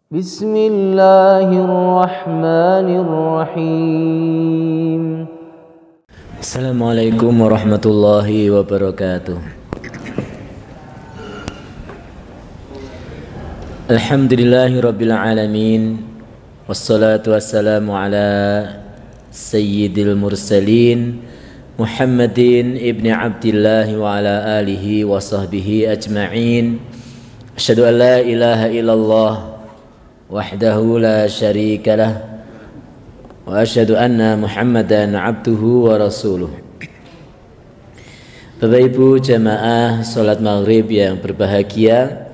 Bismillahirrahmanirrahim. Assalamualaikum warahmatullahi wabarakatuh. Alhamdulillahirabbil alamin. Wassalatu wassalamu ala sayyidil mursalin Muhammadin ibni Abdillah wa ala alihi wa sahbihi ajma'in. Asyhadu an la ilaha illallah wahdahu la syarika lah wa asyhadu anna Muhammadan abduhu wa rasuluh. Bapak Ibu jamaah salat maghrib yang berbahagia,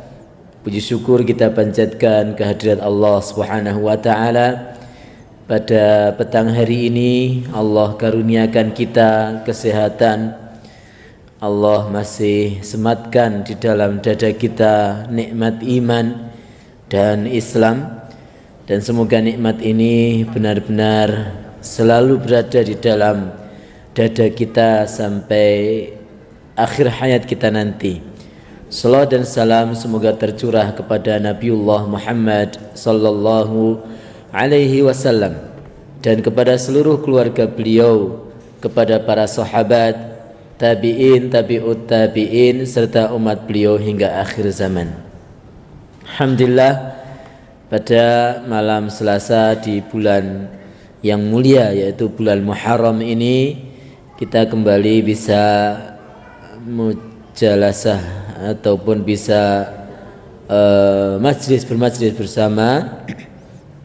puji syukur kita panjatkan kehadirat Allah Subhanahu wa taala. Pada petang hari ini Allah karuniakan kita kesehatan. Allah masih sematkan di dalam dada kita nikmat iman dan Islam, dan semoga nikmat ini benar-benar selalu berada di dalam dada kita sampai akhir hayat kita nanti. Salawat dan salam semoga tercurah kepada Nabiullah Muhammad sallallahu alaihi wasallam dan kepada seluruh keluarga beliau, kepada para sahabat, tabi'in, tabi'ut tabi'in serta umat beliau hingga akhir zaman. Alhamdulillah, pada malam Selasa di bulan yang mulia yaitu bulan Muharram ini kita kembali bisa mujalasah ataupun bisa bermajlis bersama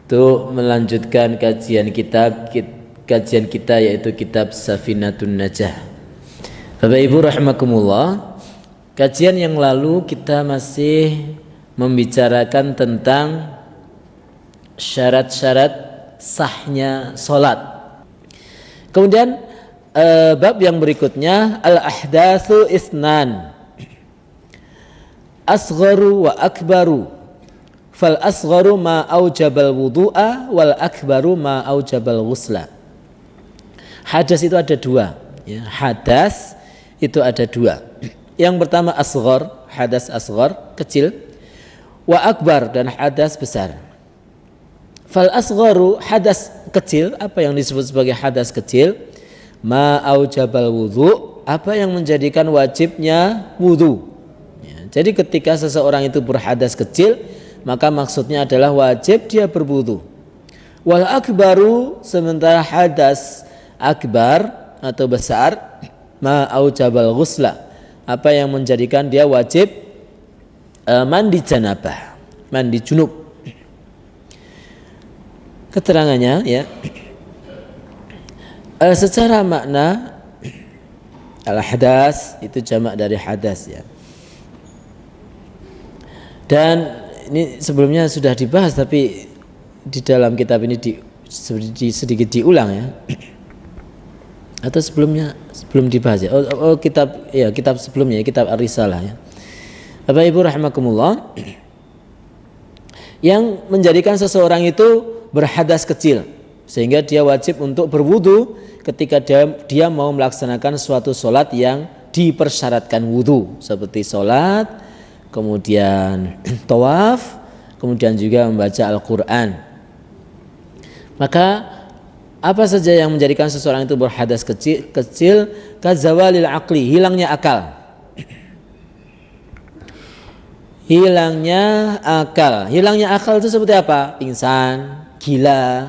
untuk melanjutkan kajian kita yaitu kitab Safinatun Najah. Bapak Ibu rahimakumullah, kajian yang lalu kita masih membicarakan tentang syarat-syarat sahnya salat. Kemudian bab yang berikutnya al-ahdatsu isnan, asgharu wa akbaru. Fal asgharu ma aujabal wudu'a wal akbaru ma aujabal ghusla. Hadas itu ada dua, ya. Hadas itu ada dua. Yang pertama asghar, hadas asghar, kecil, wa akbar, dan hadas besar. Fal asgharu, hadas kecil, apa yang disebut sebagai hadas kecil? Ma aujabal wudu, apa yang menjadikan wajibnya wudu. Ya, jadi ketika seseorang itu berhadas kecil, maka maksudnya adalah wajib dia berwudu. Wal akbaru, sementara hadas akbar atau besar, ma aujabal ghusla, apa yang menjadikan dia wajib mandi janabah, mandi junub. Keterangannya, ya, secara makna al-hadas itu jamak dari hadas, ya. Dan ini sebelumnya sudah dibahas, tapi di dalam kitab ini sedikit diulang, ya. Atau sebelum dibahas, ya. Kitab sebelumnya, kitab Ar-Risalah, ya. Bapak Ibu rahimakumullah, yang menjadikan seseorang itu berhadas kecil sehingga dia wajib untuk berwudu ketika dia mau melaksanakan suatu solat yang dipersyaratkan wudu, seperti solat, kemudian tawaf, kemudian juga membaca Al-Quran. Maka apa saja yang menjadikan seseorang itu berhadas kecil, kazawalil aqli, hilangnya akal. Hilangnya akal itu seperti apa? Pingsan, gila,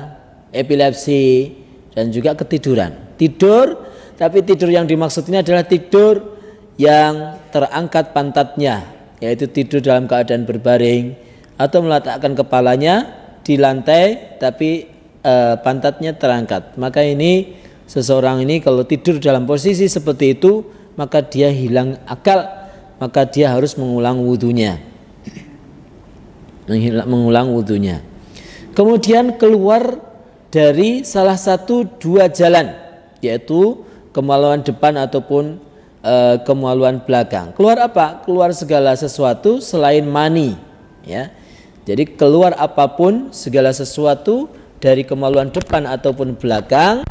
epilepsi, dan juga ketiduran. Tidur, tapi tidur yang dimaksud ini adalah tidur yang terangkat pantatnya, yaitu tidur dalam keadaan berbaring atau meletakkan kepalanya di lantai tapi pantatnya terangkat. Maka ini seseorang ini kalau tidur dalam posisi seperti itu, maka dia hilang akal, maka dia harus mengulang wudunya. Kemudian keluar dari salah satu dua jalan, yaitu kemaluan depan ataupun kemaluan belakang. Keluar apa? Keluar segala sesuatu selain mani, ya. Jadi keluar apapun, segala sesuatu dari kemaluan depan ataupun belakang,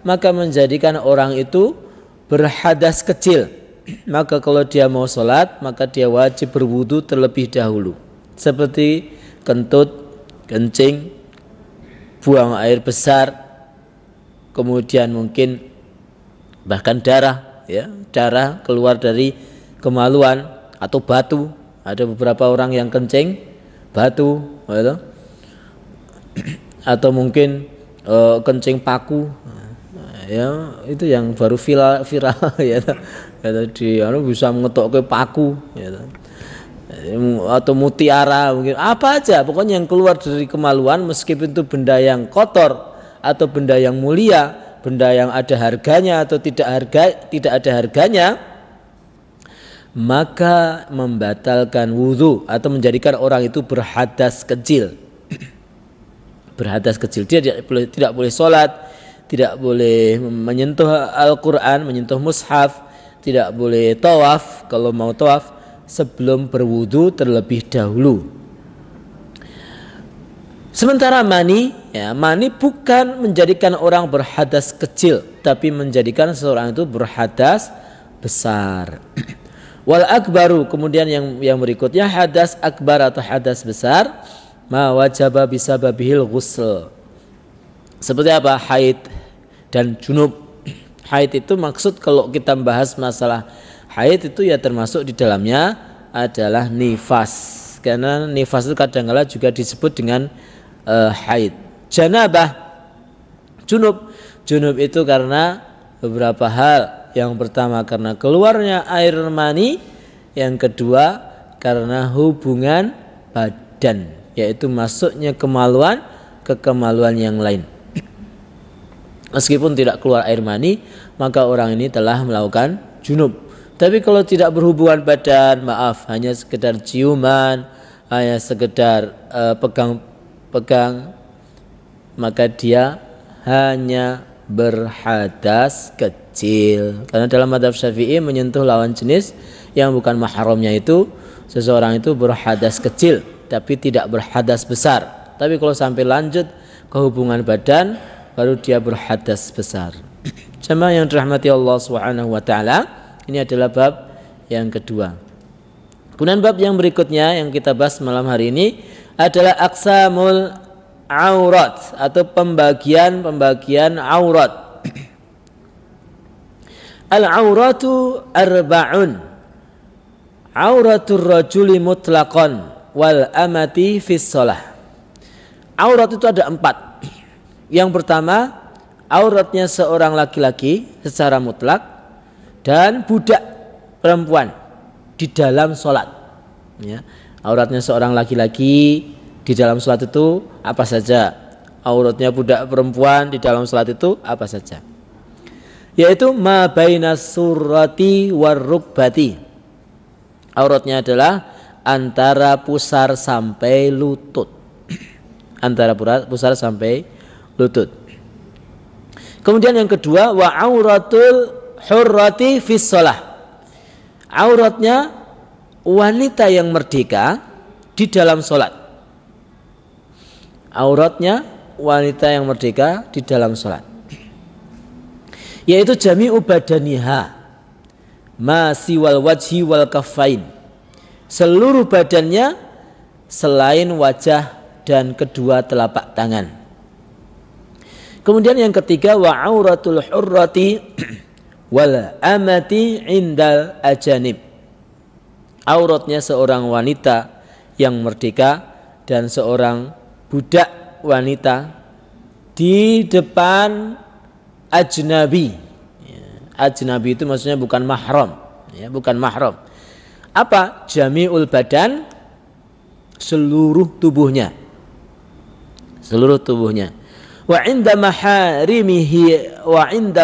maka menjadikan orang itu berhadas kecil. Maka kalau dia mau sholat, maka dia wajib berwudu terlebih dahulu. Seperti kentut kencing, buang air besar, kemudian mungkin bahkan darah, ya, darah keluar dari kemaluan atau batu. Ada beberapa orang yang kencing batu, gitu. Atau mungkin kencing paku, ya itu yang baru viral ya, di bisa mengetok ke paku, ya. Atau mutiara, mungkin apa aja, pokoknya yang keluar dari kemaluan meskipun itu benda yang kotor atau benda yang mulia, benda yang ada harganya atau tidak ada harganya, maka membatalkan wudhu atau menjadikan orang itu berhadas kecil. Berhadas kecil, dia tidak boleh sholat, tidak boleh menyentuh Al-Quran, menyentuh mushaf, tidak boleh tawaf kalau mau tawaf sebelum berwudu terlebih dahulu. Sementara mani, ya, mani bukan menjadikan orang berhadas kecil, tapi menjadikan seseorang itu berhadas besar. Wal akbaru, kemudian yang berikutnya hadas akbar atau hadas besar, ma wajaba bisababihil ghusl. Seperti apa? Haid dan junub. Haid itu maksud kalau kita membahas masalah haid itu ya termasuk di dalamnya adalah nifas. Karena nifas itu kadang-kala juga disebut dengan haid. Janabah, junub. Junub itu karena beberapa hal. Yang pertama karena keluarnya air mani, yang kedua karena hubungan badan, yaitu masuknya kemaluan ke kemaluan yang lain. Meskipun tidak keluar air mani, maka orang ini telah melakukan junub. Tapi kalau tidak berhubungan badan, maaf, hanya sekedar ciuman, hanya sekedar pegang-pegang, maka dia hanya berhadas kecil. Karena dalam mazhab Syafi'i menyentuh lawan jenis yang bukan mahramnya itu, seseorang itu berhadas kecil tapi tidak berhadas besar. Tapi kalau sampai lanjut ke hubungan badan, baru dia berhadas besar. Jemaah yang dirahmati Allah Subhanahu wa taala, ini adalah bab yang kedua. Kemudian bab yang berikutnya yang kita bahas malam hari ini adalah aqsamul aurat atau pembagian aurat. Al-auratu arba'un. Auratur rajuli mutlaqan wal amati fis shalah. Aurat itu ada 4. Yang pertama, auratnya seorang laki-laki secara mutlak dan budak perempuan di dalam sholat. Ya. Auratnya seorang laki-laki di dalam sholat itu apa saja? Auratnya budak perempuan di dalam sholat itu apa saja? Yaitu ma bainas surrati war rukbati. Auratnya adalah antara pusar sampai lutut. Antara pusar sampai lutut. Kemudian yang kedua, wa auratul hurrati fis shalah. Auratnya wanita yang merdeka di dalam sholat. Auratnya wanita yang merdeka di dalam sholat, yaitu jami'u badaniha ma siwal wajhi wal kaffain, seluruh badannya selain wajah dan kedua telapak tangan. Kemudian yang ketiga, wa auratul hurrati wal amati indal ajanib. Auratnya seorang wanita yang merdeka dan seorang budak wanita di depan ajnabi. Ajnabi itu maksudnya bukan mahram, ya, bukan mahram. Apa? Jami'ul badan, seluruh tubuhnya. Seluruh tubuhnya. Wa inda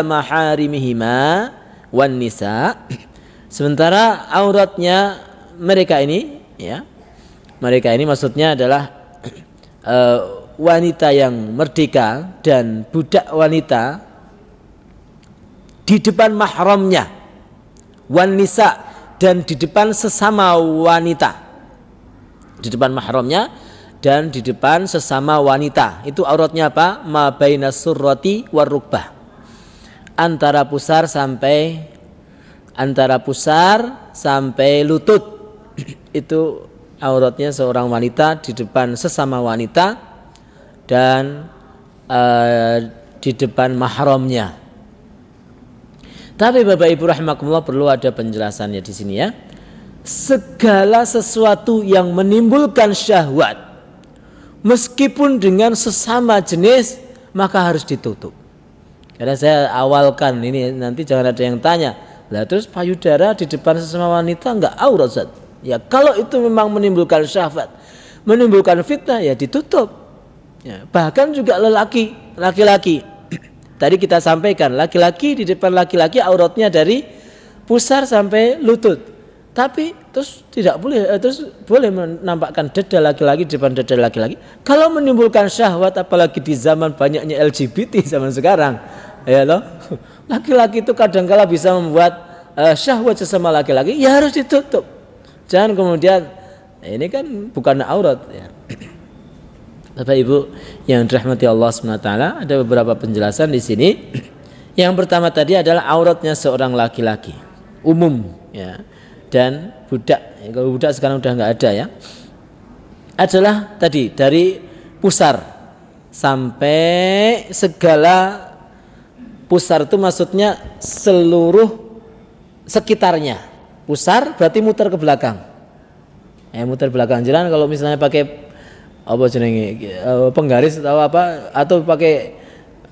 maharimihima wan nisa. Sementara auratnya mereka ini, ya. Mereka ini maksudnya adalah wanita yang merdeka dan budak wanita di depan mahramnya, wan nisa, dan di depan sesama wanita. Di depan mahramnya dan di depan sesama wanita. Itu auratnya apa? Ma bainas surrati war rukbah. Antara pusar sampai lutut. Itu auratnya seorang wanita di depan sesama wanita dan di depan mahramnya. Tapi Bapak Ibu rahimakumullah, perlu ada penjelasannya di sini ya. Segala sesuatu yang menimbulkan syahwat meskipun dengan sesama jenis maka harus ditutup. Karena saya awalkan ini, nanti jangan ada yang tanya, lah terus payudara di depan sesama wanita enggak aurat Ustaz? Ya kalau itu memang menimbulkan syahwat, menimbulkan fitnah, ya ditutup. Ya, bahkan juga laki-laki. Tadi kita sampaikan, laki-laki di depan laki-laki auratnya dari pusar sampai lutut. Tapi terus tidak boleh, terus boleh menampakkan dada laki-laki di depan dada laki-laki. Kalau menimbulkan syahwat, apalagi di zaman banyaknya LGBT zaman sekarang, ya loh. Laki-laki itu kadang-kala bisa membuat syahwat sesama laki-laki, ya harus ditutup. Jangan kemudian ini kan bukan aurat ya. Bapak Ibu yang dirahmati Allah SWT, ada beberapa penjelasan di sini. Yang pertama tadi adalah auratnya seorang laki-laki umum ya, dan budak. Ya, kalau budak sekarang udah nggak ada ya. Adalah tadi dari pusar sampai segala, pusar itu maksudnya seluruh sekitarnya. Pusar berarti muter ke belakang. Ya, muter belakang jalan. Kalau misalnya pakai apa jenenge penggaris atau apa, atau pakai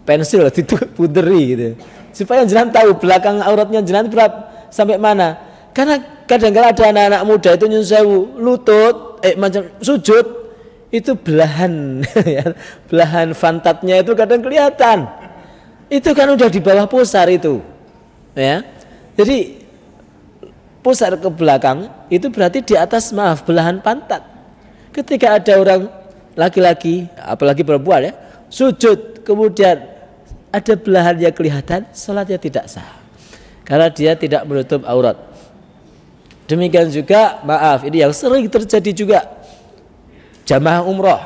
pensil itu puderi gitu, supaya jenengan tahu belakang auratnya jenengan berapa sampai mana. Karena kadang-kadang ada anak-anak muda itu nyun sewu lutut macam sujud itu belahan ya, belahan pantatnya itu kadang kelihatan, itu kan udah di bawah pusar itu ya. Jadi pusar ke belakang itu berarti di atas, maaf, belahan pantat. Ketika ada orang laki-laki, apalagi perempuan ya, sujud kemudian ada belahannya kelihatan, salatnya tidak sah karena dia tidak menutup aurat. Demikian juga, maaf, ini yang sering terjadi juga, jamaah umroh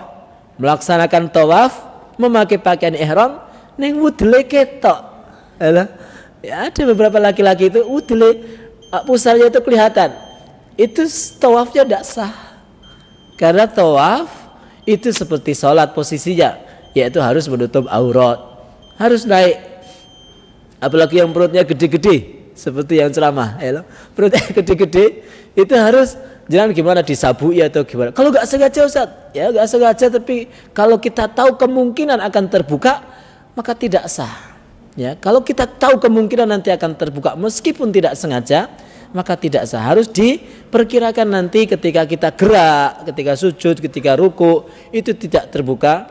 melaksanakan tawaf memakai pakaian ihram ning wudele ketok. Ya, ada beberapa laki-laki itu wudele pusarnya itu kelihatan, itu tawafnya tidak sah. Karena tawaf itu seperti sholat posisinya, yaitu harus menutup aurat, harus naik. Apalagi yang perutnya gede-gede, seperti yang ceramah, perutnya gede-gede, itu harus jangan gimana disabui atau gimana. Kalau nggak sengaja Ustaz, ya nggak sengaja, tapi kalau kita tahu kemungkinan akan terbuka, maka tidak sah. Ya, kalau kita tahu kemungkinan nanti akan terbuka meskipun tidak sengaja, maka tidak sah. Harus diperkirakan nanti ketika kita gerak, ketika sujud, ketika ruku, itu tidak terbuka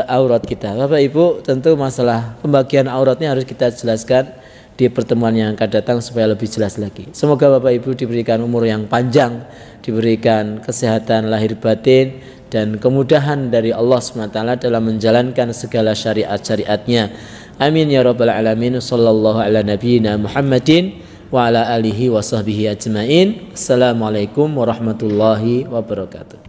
aurat kita. Bapak Ibu, tentu masalah pembagian auratnya harus kita jelaskan di pertemuan yang akan datang supaya lebih jelas lagi. Semoga Bapak Ibu diberikan umur yang panjang, diberikan kesehatan lahir batin, dan kemudahan dari Allah SWT dalam menjalankan segala syariat-syariatnya. Amin ya rabbal alamin. Sallallahu ala nabiyyina Muhammadin wa ala alihi wa sahbihi ajmain. Assalamualaikum warahmatullahi wabarakatuh.